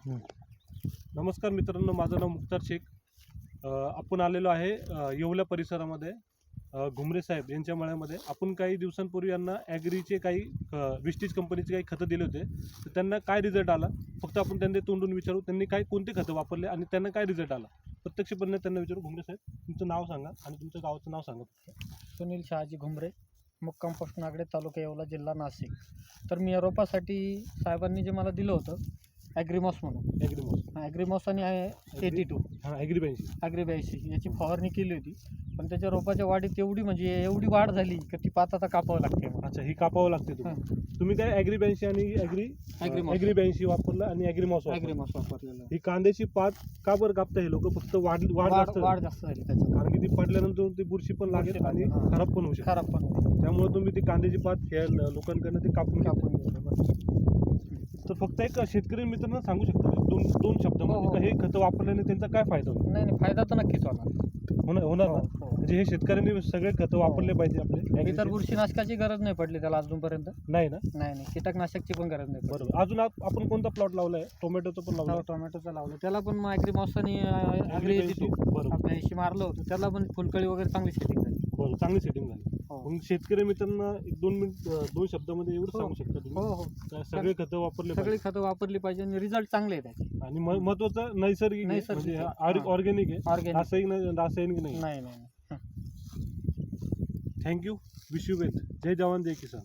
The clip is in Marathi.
नमस्कार मित्रांनो, माझं नाव मुक्तार शेख. आपण आलेलो आहे येवला परिसरामध्ये घुमरे साहेब यांच्या मळ्यामध्ये. आपण काही दिवसांपूर्वी यांना ॲग्रीचे काही विस्टीज कंपनीचे काही खतं दिले होते, तर त्यांना काय रिझल्ट आला फक्त आपण त्यांना तोंडून विचारू. त्यांनी काय कोणते खतं वापरले आणि त्यांना काय रिझल्ट आला प्रत्यक्षपणे त्यांना विचारू. घुमरे साहेब, तुमचं नाव सांगा आणि तुमच्या गावाचं नाव सांगा. सुनील शहाजी घुमरे, मुक्काम पोस्ट नागडे, तालुका येवला, जिल्हा नाशिक. तर मी या रोपासाठी साहेबांनी जे मला दिलं होतं ॲग्रीमॉस म्हणून, ॲग्रीमॉस आणि 82 ॲग्री 82 याची फवारणी केली होती. पण त्याच्या रोपाच्या वाढीत एवढी वाढ झाली की ती पात आता कापावं लागते. अच्छा, ही कापावं लागते तुम्ही काय ॲग्री 82 आणि ॲग्री 82 वापरलं आणि ॲग्रीमॉस वापरलेलं. ही कांद्याची पात का बरं कापता? हे लोक फक्त वाढ जास्त झाली त्याच्यावर, कारण की ती पडल्यानंतर ती बुरशी पण लागेल आणि खराब पण होऊ शकते. त्यामुळे तुम्ही ती कांद्याची पात हे लोकांकडनं ते कापून तर फक्त एक शेतकरी मित्रांना सांगू शकता दोन शब्दामध्ये हे खतं वापरल्याने त्यांचा काय फायदा होईल? नाही, फायदा तर नक्कीच होणार ना. म्हणजे हे शेतकऱ्यांनी सगळे खतं वापरले पाहिजे आपले. इतर बुरशीनाशकाची गरज नाही पडली त्याला अजूनपर्यंत. नाही ना? नाही, कीटकनाशकची पण गरज नाही. बरोबर. अजून आपण कोणता प्लॉट लावलाय? टोमॅटोचं पण लावलं. टोमॅटोचं लावलं, त्याला पण मग ॲग्रीमॉस आणि ॲग्री 82 आपल्या 80 मारलं होतं. त्याला पण फुलकळी वगैरे चांगली सेटिंग झाली. बरं, चांगली सेटिंग झाली. मग शेतकरी मित्रांना एक 2 शब्दामध्ये एवढं सांगू शकता तुम्ही? सगळे खतं वापरली पाहिजे आणि रिझल्ट चांगले आहे त्याचे. आणि महत्वाचं नैसर्गिक म्हणजे ऑर्गॅनिक आहे, रासायनिक नाही. थँक्यू. विश यू वेल. जय जवान जय किसान.